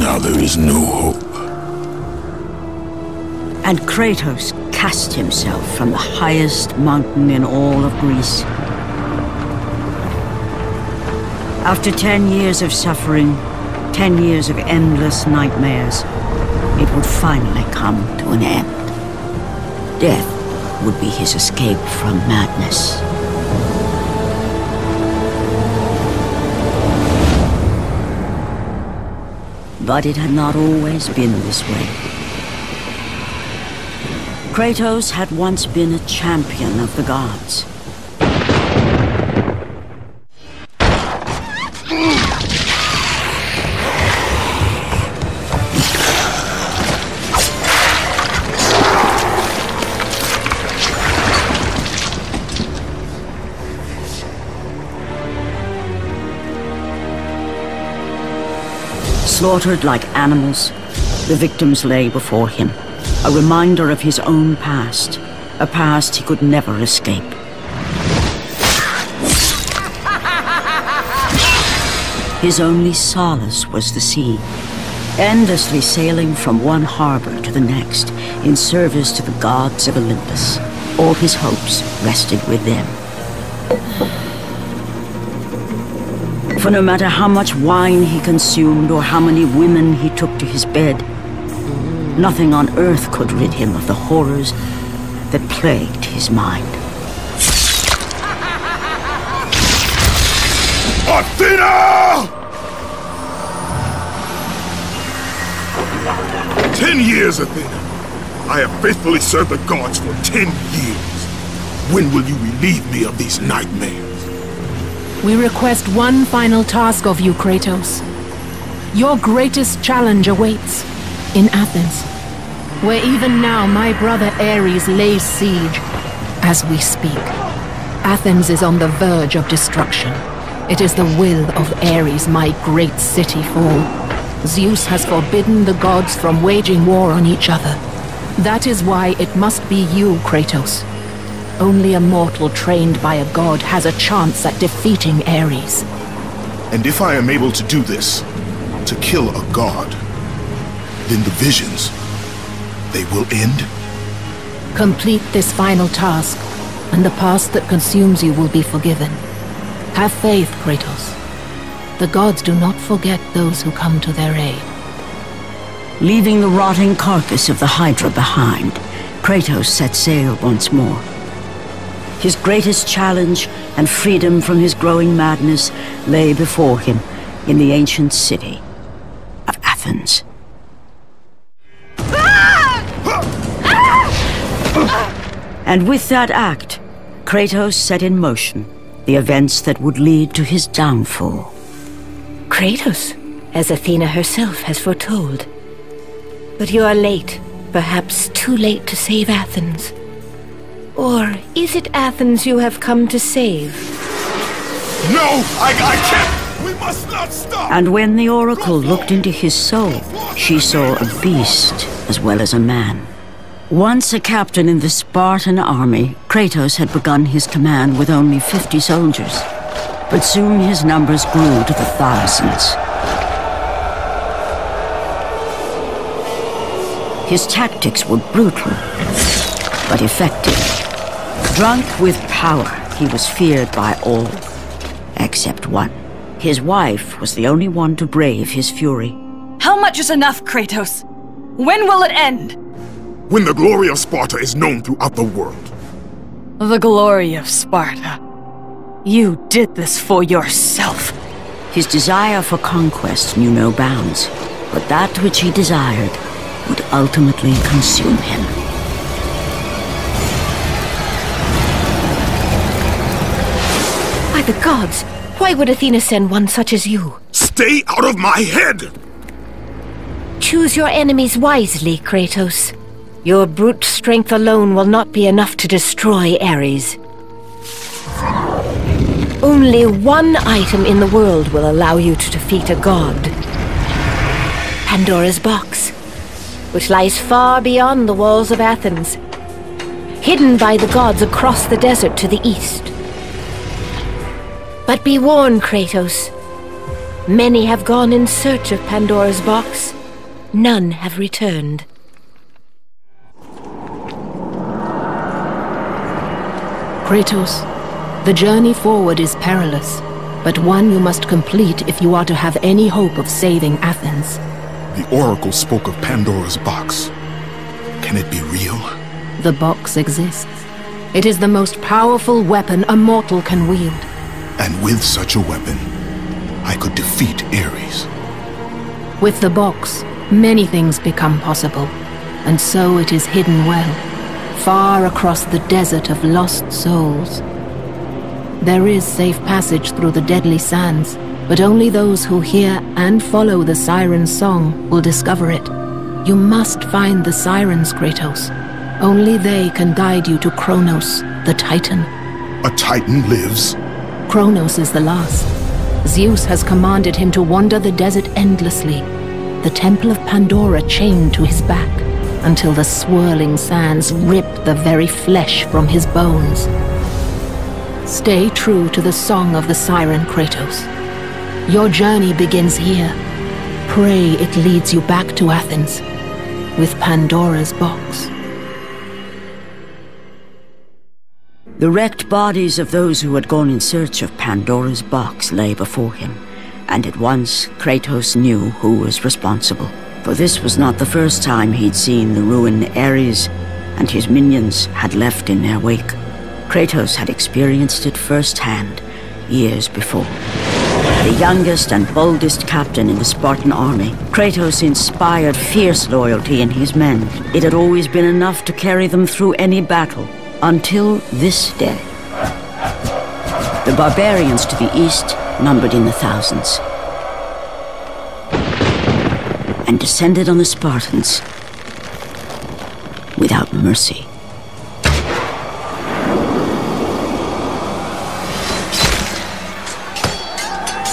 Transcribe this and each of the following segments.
Now there is no hope. And Kratos cast himself from the highest mountain in all of Greece. After 10 years of suffering, 10 years of endless nightmares, it would finally come to an end. Death would be his escape from madness. But it had not always been this way. Kratos had once been a champion of the gods. Slaughtered like animals, the victims lay before him, a reminder of his own past, a past he could never escape. His only solace was the sea, endlessly sailing from one harbor to the next in service to the gods of Olympus. All his hopes rested with them. For no matter how much wine he consumed or how many women he took to his bed, nothing on earth could rid him of the horrors that plagued his mind. Athena! 10 years, Athena. I have faithfully served the gods for 10 years. When will you relieve me of these nightmares? We request one final task of you, Kratos. Your greatest challenge awaits in Athens, where even now my brother Ares lays siege as we speak. Athens is on the verge of destruction. It is the will of Ares my great city fall. Zeus has forbidden the gods from waging war on each other. That is why it must be you, Kratos. Only a mortal trained by a god has a chance at defeating Ares. And if I am able to do this, to kill a god, then the visions, they will end? Complete this final task, and the past that consumes you will be forgiven. Have faith, Kratos. The gods do not forget those who come to their aid. Leaving the rotting carcass of the Hydra behind, Kratos set sail once more. His greatest challenge and freedom from his growing madness lay before him in the ancient city of Athens. And with that act, Kratos set in motion the events that would lead to his downfall. Kratos, as Athena herself has foretold. But you are late, perhaps too late to save Athens. Or is it Athens you have come to save? No! I can't! We must not stop! And when the Oracle looked into his soul, she saw a beast as well as a man. Once a captain in the Spartan army, Kratos had begun his command with only 50 soldiers. But soon his numbers grew to the thousands. His tactics were brutal, but effective. Drunk with power, he was feared by all, except one. His wife was the only one to brave his fury. How much is enough, Kratos? When will it end? When the glory of Sparta is known throughout the world. The glory of Sparta. You did this for yourself. His desire for conquest knew no bounds, but that which he desired would ultimately consume him. By the gods, why would Athena send one such as you? Stay out of my head! Choose your enemies wisely, Kratos. Your brute strength alone will not be enough to destroy Ares. Only one item in the world will allow you to defeat a god. Pandora's box, which lies far beyond the walls of Athens, hidden by the gods across the desert to the east. But be warned, Kratos. Many have gone in search of Pandora's box. None have returned. Kratos, the journey forward is perilous, but one you must complete if you are to have any hope of saving Athens. The Oracle spoke of Pandora's box. Can it be real? The box exists. It is the most powerful weapon a mortal can wield. And with such a weapon, I could defeat Ares. With the box, many things become possible, and so it is hidden well, far across the desert of lost souls. There is safe passage through the deadly sands, but only those who hear and follow the Siren's song will discover it. You must find the Sirens, Kratos. Only they can guide you to Kronos, the Titan. A Titan lives? Kronos is the last. Zeus has commanded him to wander the desert endlessly, the Temple of Pandora chained to his back, until the swirling sands rip the very flesh from his bones. Stay true to the song of the Siren, Kratos. Your journey begins here. Pray it leads you back to Athens, with Pandora's box. The wrecked bodies of those who had gone in search of Pandora's box lay before him, and at once Kratos knew who was responsible. For this was not the first time he'd seen the ruin Ares and his minions had left in their wake. Kratos had experienced it firsthand, years before. The youngest and boldest captain in the Spartan army, Kratos inspired fierce loyalty in his men. It had always been enough to carry them through any battle, until this day. The barbarians to the east numbered in the thousands, and descended on the Spartans without mercy.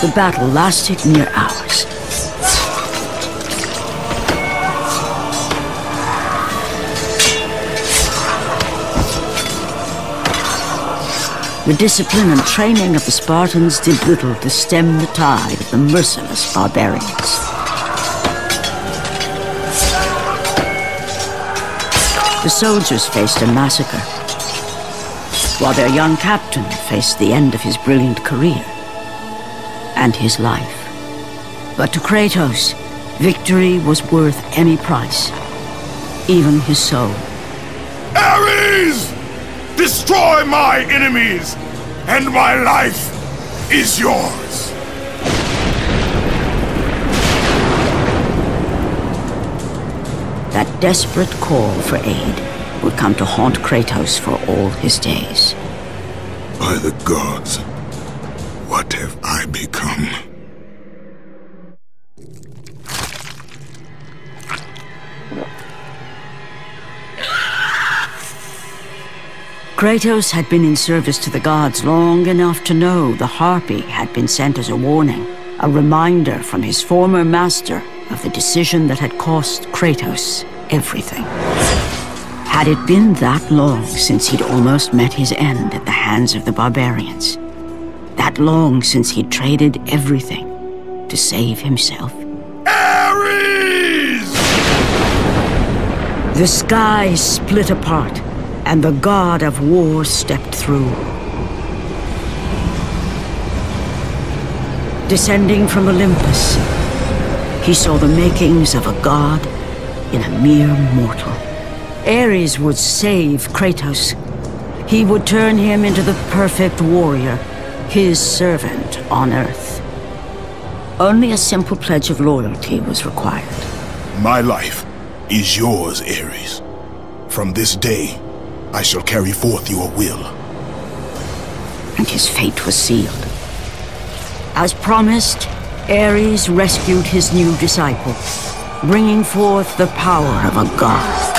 The battle lasted near hours. The discipline and training of the Spartans did little to stem the tide of the merciless barbarians. The soldiers faced a massacre, while their young captain faced the end of his brilliant career and his life. But to Kratos, victory was worth any price, even his soul. Ares! Destroy my enemies, and my life is yours! That desperate call for aid would come to haunt Kratos for all his days. By the gods, what have I become? Kratos had been in service to the gods long enough to know the Harpy had been sent as a warning, a reminder from his former master of the decision that had cost Kratos everything. Had it been that long since he'd almost met his end at the hands of the barbarians? That long since he'd traded everything to save himself? Ares! The sky split apart, and the god of war stepped through. Descending from Olympus, he saw the makings of a god in a mere mortal. Ares would save Kratos. He would turn him into the perfect warrior, his servant on Earth. Only a simple pledge of loyalty was required. My life is yours, Ares. From this day, I shall carry forth your will. And his fate was sealed. As promised, Ares rescued his new disciple, bringing forth the power of a god,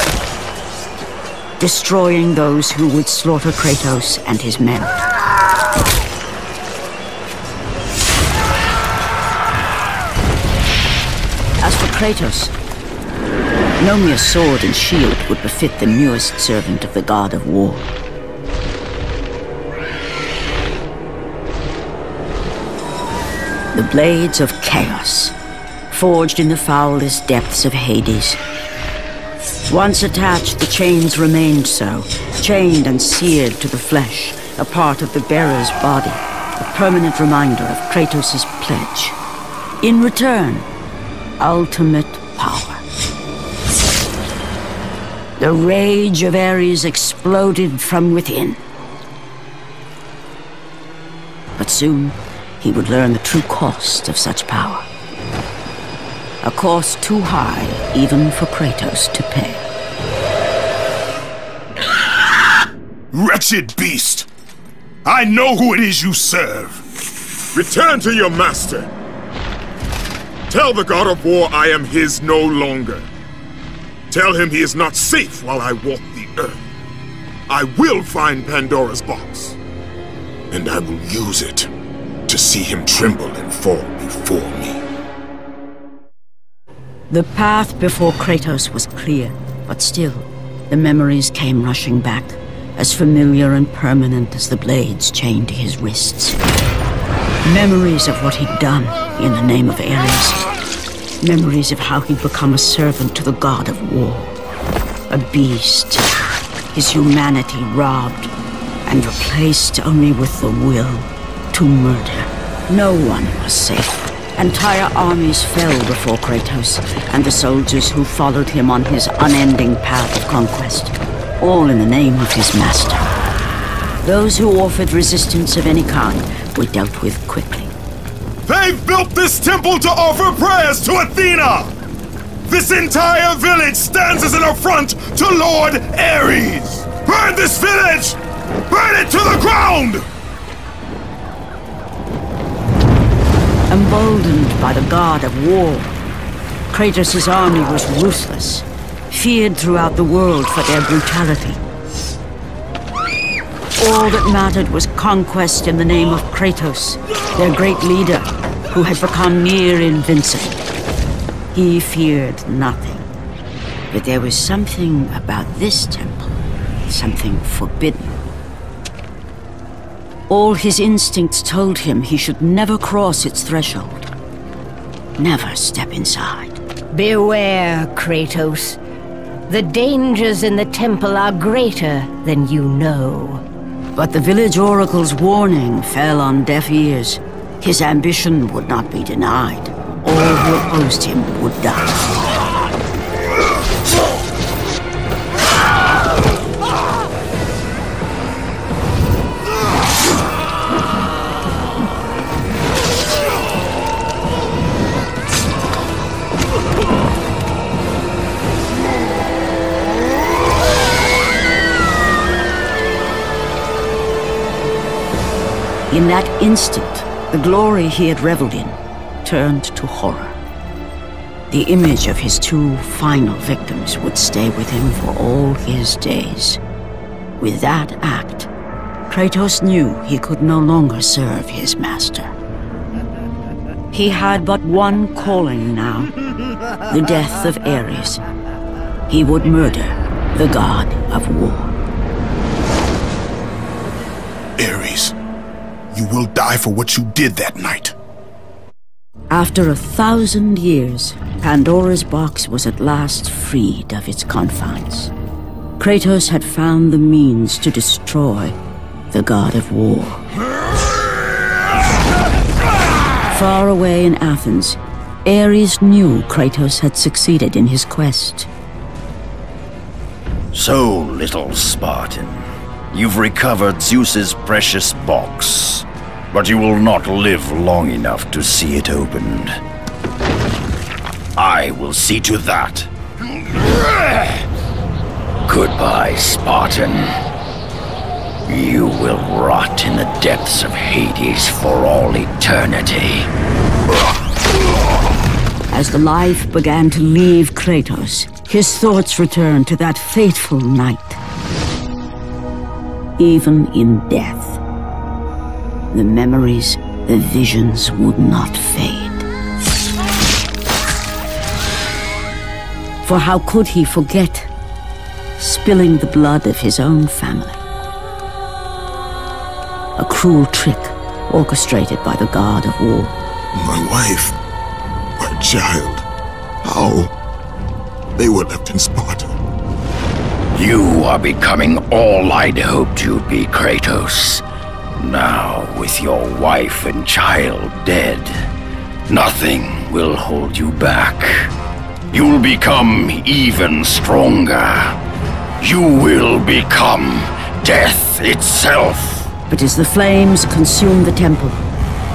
destroying those who would slaughter Kratos and his men. As for Kratos, no mere sword and shield would befit the newest servant of the god of war. The Blades of chaos, forged in the foulest depths of Hades. Once attached, the chains remained so, chained and seared to the flesh, a part of the bearer's body, a permanent reminder of Kratos' pledge. In return, ultimate power. The rage of Ares exploded from within. But soon, he would learn the true cost of such power. A cost too high even for Kratos to pay. Wretched beast! I know who it is you serve! Return to your master! Tell the god of war I am his no longer. Tell him he is not safe while I walk the earth. I will find Pandora's box. And I will use it to see him tremble and fall before me. The path before Kratos was clear, but still, the memories came rushing back, as familiar and permanent as the blades chained to his wrists. Memories of what he'd done in the name of Ares. Memories of how he'd become a servant to the god of war. A beast, his humanity robbed and replaced only with the will to murder. No one was safe. Entire armies fell before Kratos and the soldiers who followed him on his unending path of conquest, all in the name of his master. Those who offered resistance of any kind were dealt with quickly. They've built this temple to offer prayers to Athena! This entire village stands as an affront to Lord Ares! Burn this village! Burn it to the ground! Emboldened by the god of war, Kratos' army was ruthless, feared throughout the world for their brutality. All that mattered was conquest in the name of Kratos, their great leader, who had become near invincible. He feared nothing. But there was something about this temple, something forbidden. All his instincts told him he should never cross its threshold. Never step inside. Beware, Kratos. The dangers in the temple are greater than you know. But the village oracle's warning fell on deaf ears. His ambition would not be denied. All who opposed him would die. In that instant, the glory he had reveled in turned to horror. The image of his two final victims would stay with him for all his days. With that act, Kratos knew he could no longer serve his master. He had but one calling now, the death of Ares. He would murder the god of war. Ares, you will die for what you did that night. After 1,000 years, Pandora's box was at last freed of its confines. Kratos had found the means to destroy the god of war. Far away in Athens, Ares knew Kratos had succeeded in his quest. So, little Spartan, you've recovered Zeus's precious box, but you will not live long enough to see it opened. I will see to that. Goodbye, Spartan. You will rot in the depths of Hades for all eternity. As the life began to leave Kratos, his thoughts returned to that fateful night. Even in death, the memories, the visions would not fade. For how could he forget spilling the blood of his own family? A cruel trick orchestrated by the god of war. My wife, my child, how? They were left in Sparta. You are becoming all I'd hoped you'd be, Kratos. Now, with your wife and child dead, nothing will hold you back. You'll become even stronger. You will become death itself. But as the flames consumed the temple,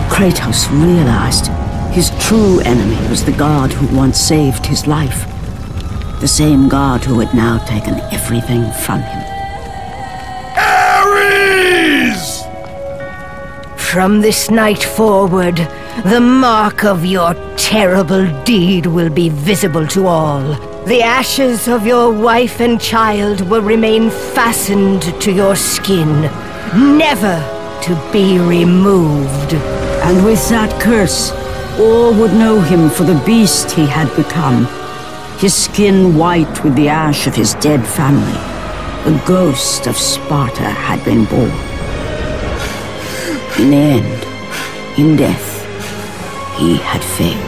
Kratos realized his true enemy was the god who once saved his life. The same god who had now taken everything from him. Ares! From this night forward, the mark of your terrible deed will be visible to all. The ashes of your wife and child will remain fastened to your skin, never to be removed. And with that curse, all would know him for the beast he had become. His skin white with the ash of his dead family. The ghost of Sparta had been born. In the end, in death, he had failed.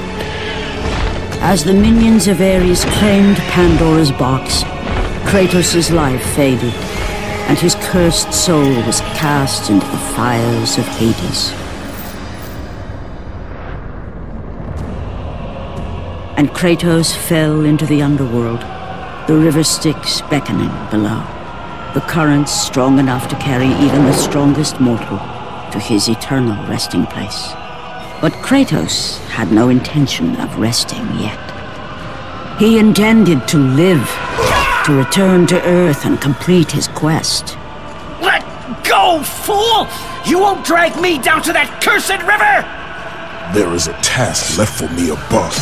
As the minions of Ares claimed Pandora's box, Kratos' life faded, and his cursed soul was cast into the fires of Hades. And Kratos fell into the underworld, the river Styx beckoning below, the currents strong enough to carry even the strongest mortal to his eternal resting place. But Kratos had no intention of resting yet. He intended to live, to return to Earth and complete his quest. Let go, fool! You won't drag me down to that cursed river! There is a task left for me above.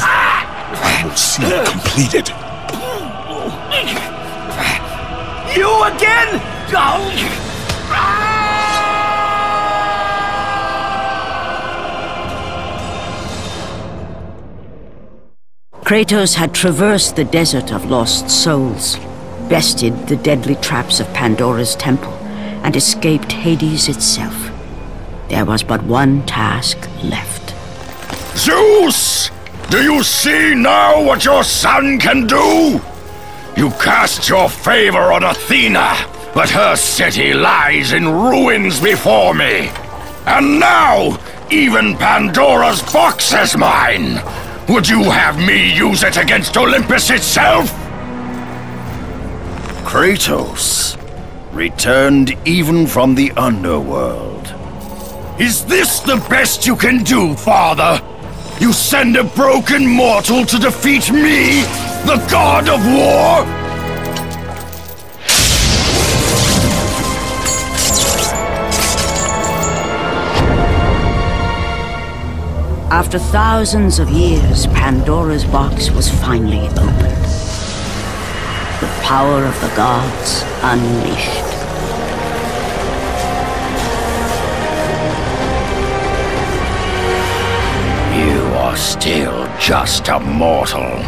I will see it completed. You again? Kratos had traversed the desert of lost souls, bested the deadly traps of Pandora's temple, and escaped Hades itself. There was but one task left. Zeus! Do you see now what your son can do? You cast your favor on Athena, but her city lies in ruins before me. And now, even Pandora's box is mine. Would you have me use it against Olympus itself? Kratos, returned even from the underworld. Is this the best you can do, father? You send a broken mortal to defeat me, the god of war? After thousands of years, Pandora's box was finally opened. The power of the gods unleashed. Still just a mortal.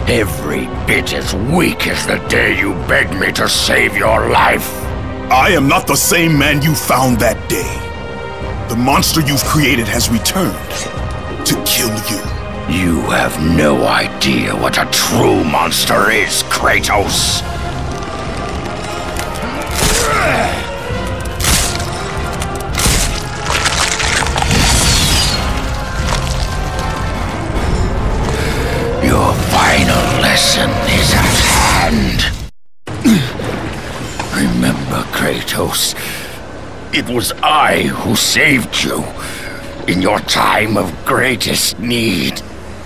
Every bit as weak as the day you begged me to save your life. I am not the same man you found that day. The monster you've created has returned to kill you. You have no idea what a true monster is, Kratos. Your final lesson is at hand. Remember, Kratos, it was I who saved you in your time of greatest need.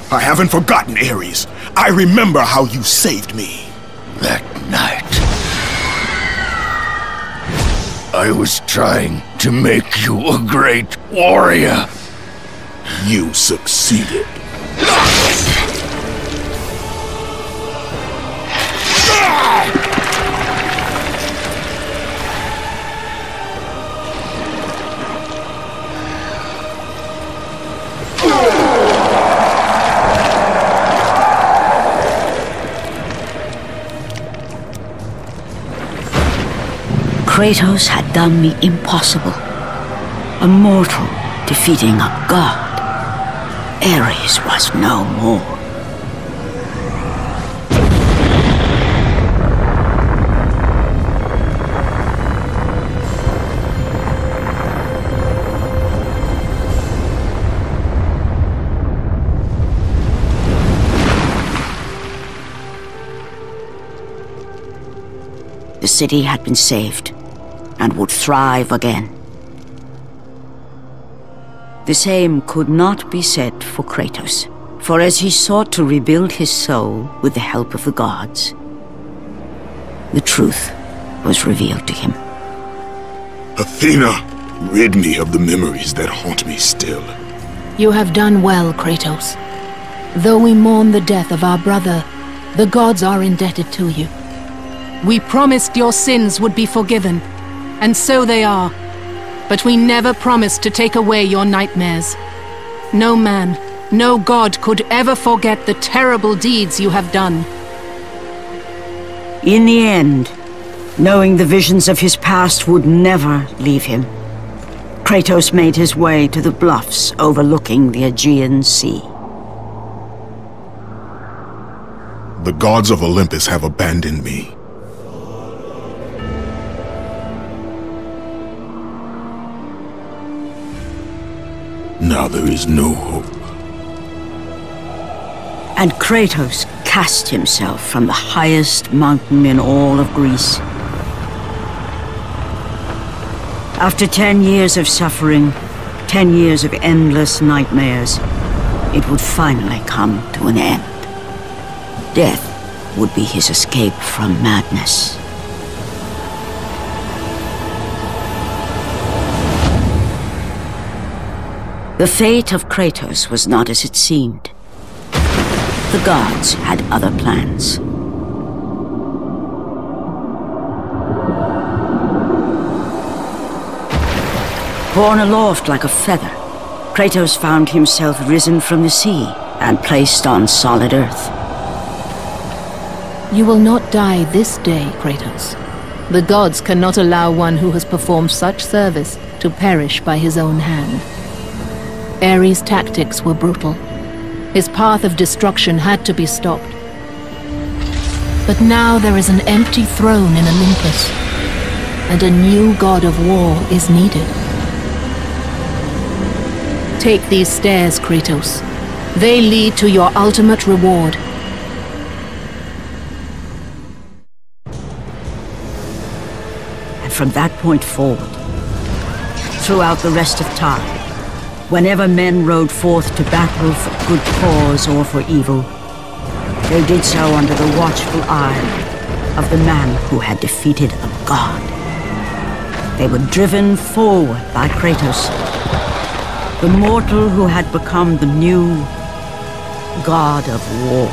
I haven't forgotten, Ares. I remember how you saved me. That night, I was trying to make you a great warrior. You succeeded. Kratos had done the impossible. A mortal defeating a god. Ares was no more. The city had been saved, and would thrive again. The same could not be said for Kratos, for as he sought to rebuild his soul with the help of the gods, the truth was revealed to him. Athena, rid me of the memories that haunt me still. You have done well, Kratos. Though we mourn the death of our brother, the gods are indebted to you. We promised your sins would be forgiven, and so they are. But we never promised to take away your nightmares. No man, no god could ever forget the terrible deeds you have done. In the end, knowing the visions of his past would never leave him, Kratos made his way to the bluffs overlooking the Aegean Sea. The gods of Olympus have abandoned me. Now there is no hope. And Kratos cast himself from the highest mountain in all of Greece. After 10 years of suffering, 10 years of endless nightmares, it would finally come to an end. Death would be his escape from madness. The fate of Kratos was not as it seemed. The gods had other plans. Borne aloft like a feather, Kratos found himself risen from the sea and placed on solid earth. You will not die this day, Kratos. The gods cannot allow one who has performed such service to perish by his own hand. Ares' tactics were brutal. His path of destruction had to be stopped. But now there is an empty throne in Olympus, and a new god of war is needed. Take these stairs, Kratos. They lead to your ultimate reward. And from that point forward, throughout the rest of time, whenever men rode forth to battle for good cause or for evil, they did so under the watchful eye of the man who had defeated a god. They were driven forward by Kratos, the mortal who had become the new god of war.